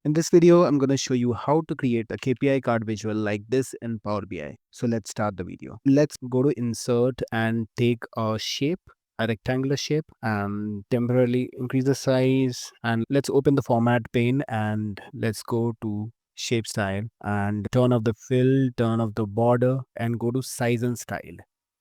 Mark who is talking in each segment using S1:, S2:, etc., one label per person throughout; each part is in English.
S1: In this video, I'm going to show you how to create a KPI card visual like this in Power BI. So let's start the video. Let's go to insert and take a shape, a rectangular shape, and temporarily increase the size. And let's open the format pane and let's go to shape style and turn off the fill, turn off the border, and go to size and style.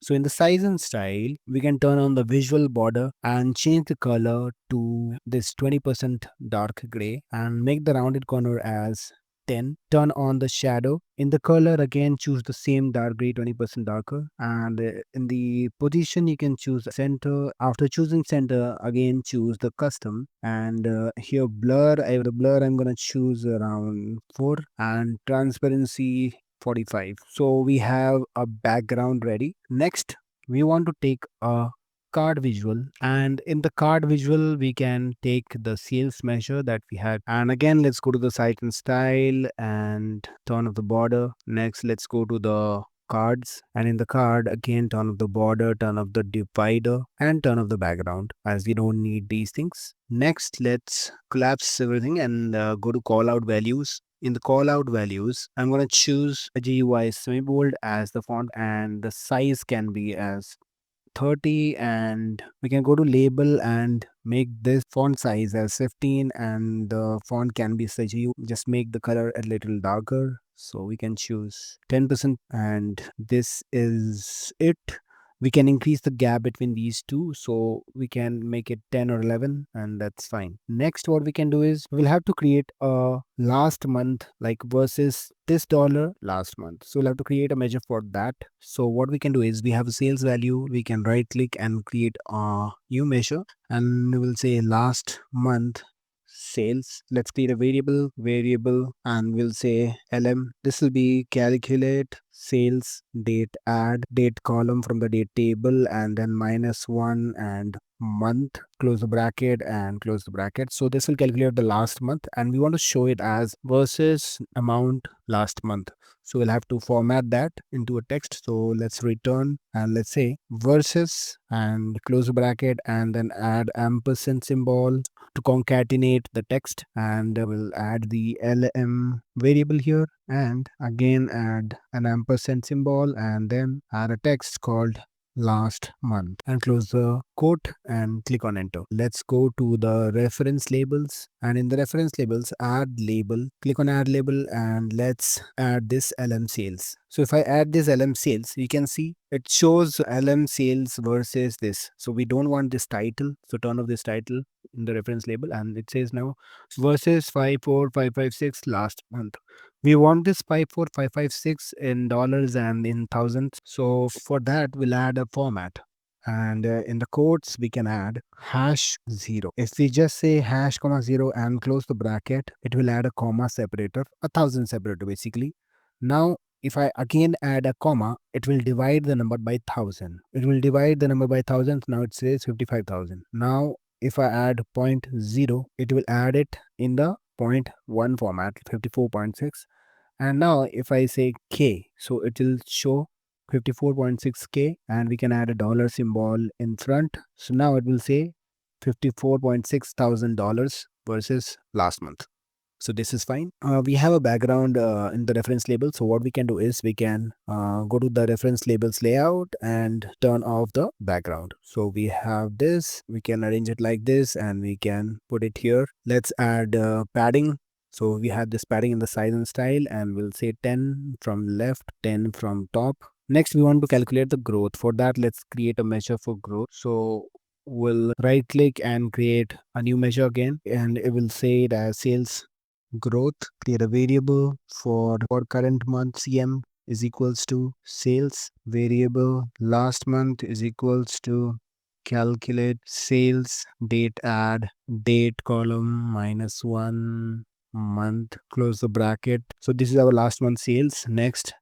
S1: So in the size and style, we can turn on the visual border and change the color to this 20% dark gray and make the rounded corner as 10. Turn on the shadow. In the color, again, choose the same dark gray, 20% darker. And in the position, you can choose center. After choosing center, again, choose the custom. And here, blur, the blur, I'm going to choose around 4 and transparency 45. So we have a background ready. Next, we want to take a card visual, and in the card visual we can take the sales measure that we had. And again, let's go to the site and style and turn off the border. Next, let's go to the cards, and in the card, again, turn off the border, turn off the divider, and turn off the background, as we don't need these things. Next, let's collapse everything and go to call out values. In the call out values, I'm going to choose a GUI semi-bold as the font, and the size can be as 30, and we can go to label and make this font size as 15, and the font can be CGU. Just make the color a little darker, so we can choose 10%, and this is it. We can increase the gap between these two, so we can make it 10 or 11, and that's fine. Next, what we can do is we'll have to create a last month, like versus this dollar last month. So we'll have to create a measure for that. So what we can do is we have a sales value. We can right click and create a new measure, and we'll say last month sales. Let's create a variable, and we'll say LM. This will be calculate sales date, add date column from the date table, and then -1 and month, close the bracket and close the bracket. So this will calculate the last month, and we want to show it as versus amount last month. So we'll have to format that into a text. So let's return and let's say versus and close the bracket, and then add ampersand symbol to concatenate the text, and we'll add the LM variable here, and again add an ampersand symbol, and then add a text called last month, and close the quote and click on enter. Let's go to the reference labels, and in the reference labels, add label. Click on add label, and let's add this LM sales. So if I add this LM sales, you can see it shows LM sales versus this. So we don't want this title, so turn off this title in the reference label, and it says now versus 54556 last month. We want this 54556 in dollars and in thousands. So for that, we'll add a format. And in the quotes, we can add #0. If we just say #0 and close the bracket, it will add a comma separator, a thousand separator basically. Now, if I again add a comma, it will divide the number by 1000. It will divide the number by 1000. Now it says 55,000. Now, if I add 0.0, it will add it in the 0.1 format, 54.6. And now if I say K, so it will show 54.6K, and we can add a dollar symbol in front. So now it will say $54.6 thousand versus last month. So this is fine. We have a background in the reference label. So what we can do is we can go to the reference labels layout and turn off the background. So we have this, we can arrange it like this, and we can put it here. Let's add padding. So we have this padding in the size and style, and we'll say 10 from left, 10 from top. Next, we want to calculate the growth. For that, let's create a measure for growth. So we'll right click and create a new measure again, and it will say it as sales growth. Create a variable for current month. CM is equals to sales variable. Last month is equals to calculate sales date, add date column -1 month, close the bracket. So this is our last month sales. Next,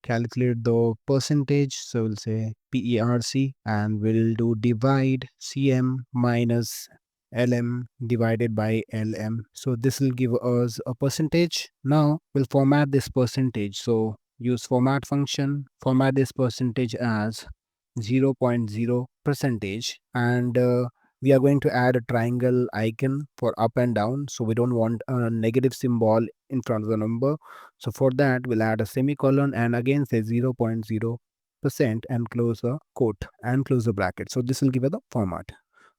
S1: calculate the percentage. So we'll say PERC, and we'll do divide CM minus LM divided by LM. So this will give us a percentage. Now we'll format this percentage. So use format function, format this percentage as 0.0 percentage, and we are going to add a triangle icon for up and down. So we don't want a negative symbol in front of the number. So for that, we'll add a semicolon and again say 0.0% and close a quote and close the bracket. So this will give us the format.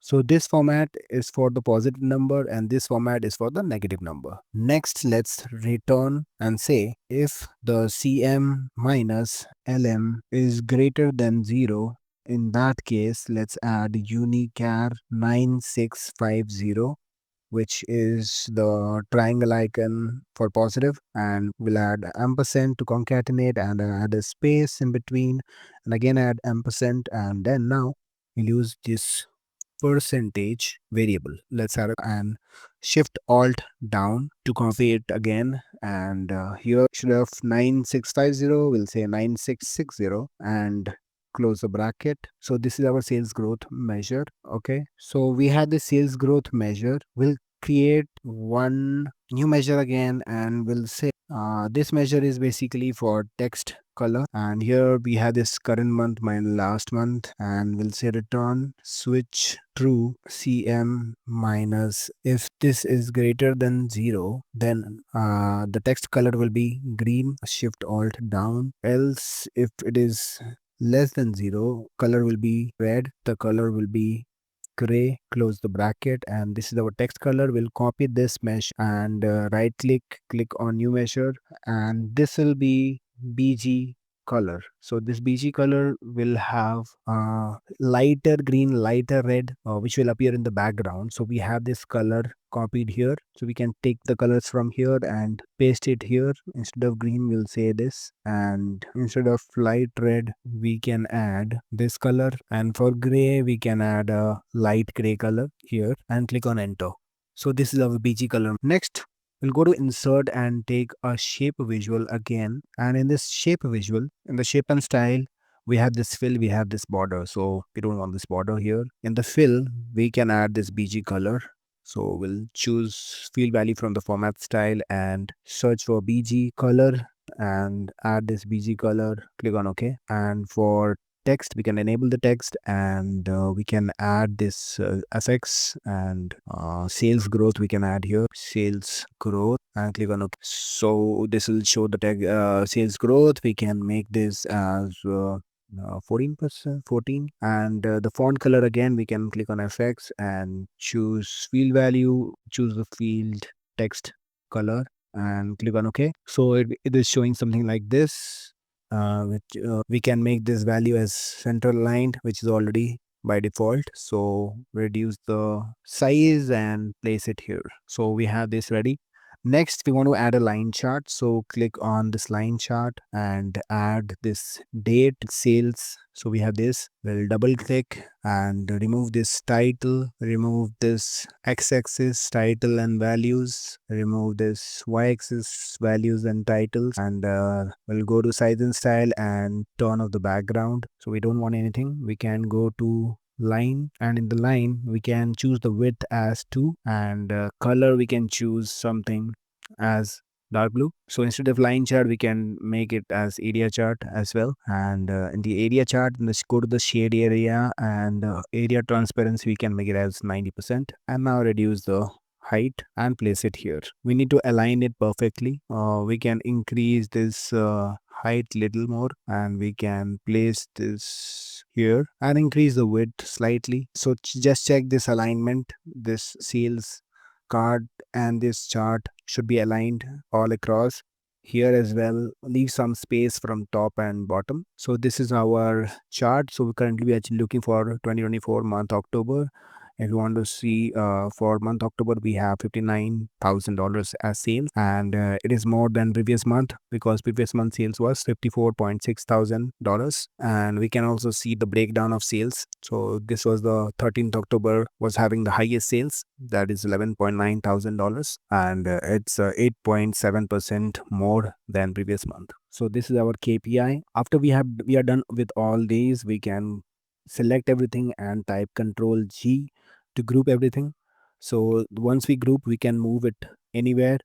S1: So this format is for the positive number and this format is for the negative number. Next, let's return and say if the CM minus LM is greater than 0, in that case, let's add unichar 9650, which is the triangle icon for positive, and we'll add ampersand to concatenate and add a space in between and again add ampersand, and then now we'll use this percentage variable. Let's add and shift alt down to copy it again, and here instead of 9650 we'll say 9660 and close the bracket. So this is our sales growth measure. Okay, so we had the sales growth measure. We'll create one new measure again and we'll say this measure is basically for text color, and here we have this current month minus last month, and we'll say return switch true CM minus. If this is greater than 0, then the text color will be green, shift alt down. Else if it is less than 0, color will be red, the color will be gray, close the bracket, and this is our text color. We'll copy this mesh and right click on new measure, and this will be BG color. So this BG color will have lighter green, lighter red, which will appear in the background. So we have this color copied here, so we can take the colors from here and paste it here. Instead of green we'll say this, and instead of light red we can add this color, and for gray we can add a light gray color here and click on enter. So this is our BG color. Next, we'll go to insert and take a shape visual again, and in this shape visual, in the shape and style, we have this fill, we have this border, so we don't want this border here. In the fill we can add this BG color. So we'll choose field value from the format style and search for BG color and add this BG color, click on OK. And for text, we can enable the text, and we can add this FX and sales growth. We can add here sales growth and click on OK. So this will show the tag sales growth. We can make this as 14%, 14, and the font color again we can click on FX and choose field value, choose the field text color and click on OK. So it is showing something like this, which we can make this value as center aligned, which is already by default. So reduce the size and place it here. So we have this ready. Next, we want to add a line chart. So click on this line chart and add this date sales. So we have this. We'll double click and remove this title, remove this x-axis title and values, remove this y-axis values and titles, and we'll go to size and style and turn off the background. So we don't want anything. We can go to line, and in the line we can choose the width as 2, and color we can choose something as dark blue. So instead of line chart we can make it as area chart as well, and in the area chart, let's go to the shade area, and area transparency we can make it as 90%, and now reduce the height and place it here. We need to align it perfectly. We can increase this height little more, and we can place this here and increase the width slightly. So just check this alignment. This sales card and this chart should be aligned all across. Here as well, leave some space from top and bottom. So this is our chart. So currently we are actually looking for 2024 month October. If you want to see for month October, we have $59,000 as sales, and it is more than previous month because previous month sales was $54.6 thousand, and we can also see the breakdown of sales. So this was the 13th October was having the highest sales, that is $11.9 thousand, and it's 8.7% more than previous month. So this is our KPI. After we are done with all these, we can select everything and type Control G to group everything. So once we group, we can move it anywhere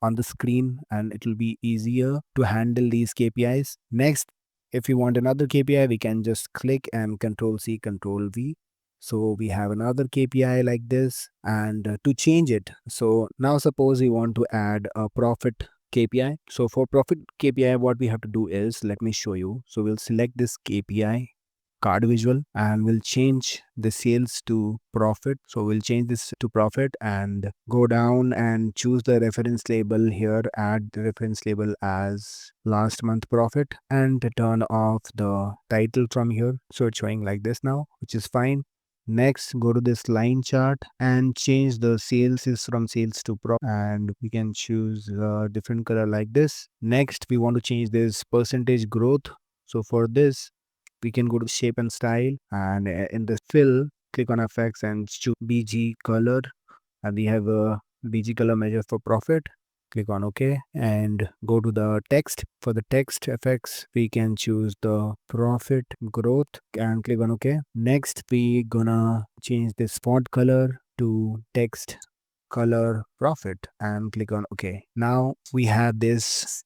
S1: on the screen and it will be easier to handle these KPIs. Next, if you want another KPI, we can just click and Control C, Control V. So we have another KPI like this, and to change it, so now suppose we want to add a profit KPI. So for profit KPI, what we have to do is, let me show you. So we'll select this KPI card visual and we'll change the sales to profit. So we'll change this to profit and go down and choose the reference label here, add the reference label as last month profit, and turn off the title from here. So it's showing like this now, which is fine. Next, go to this line chart and change the sales is from sales to profit, and we can choose a different color like this. Next, we want to change this percentage growth. So for this, we can go to shape and style, and in the fill, click on effects and choose BG color, and we have a BG color measure for profit. Click on OK and go to the text. For the text effects, we can choose the profit growth and click on OK. Next, we gonna change this font color to text color profit and click on OK. Now we have this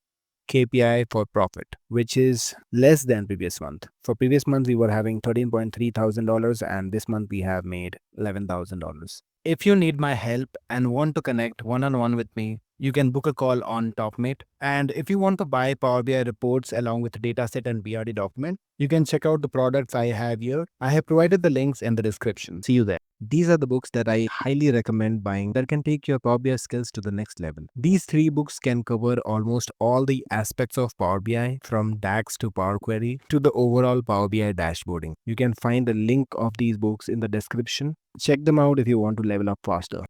S1: KPI for profit, which is less than previous month. For previous month, we were having $13.3 thousand, and this month we have made $11,000. If you need my help and want to connect one-on-one with me, you can book a call on Topmate. And if you want to buy Power BI reports along with dataset and BRD document, you can check out the products I have here. I have provided the links in the description. See you there. These are the books that I highly recommend buying that can take your Power BI skills to the next level. These 3 books can cover almost all the aspects of Power BI, from DAX to Power Query to the overall Power BI dashboarding. You can find the link of these books in the description. Check them out if you want to level up faster.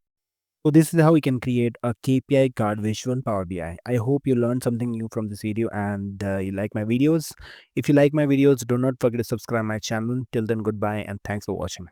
S1: So this is how we can create a KPI card visual Power BI. I hope you learned something new from this video and you like my videos. If you like my videos, do not forget to subscribe my channel. Till then, goodbye and thanks for watching.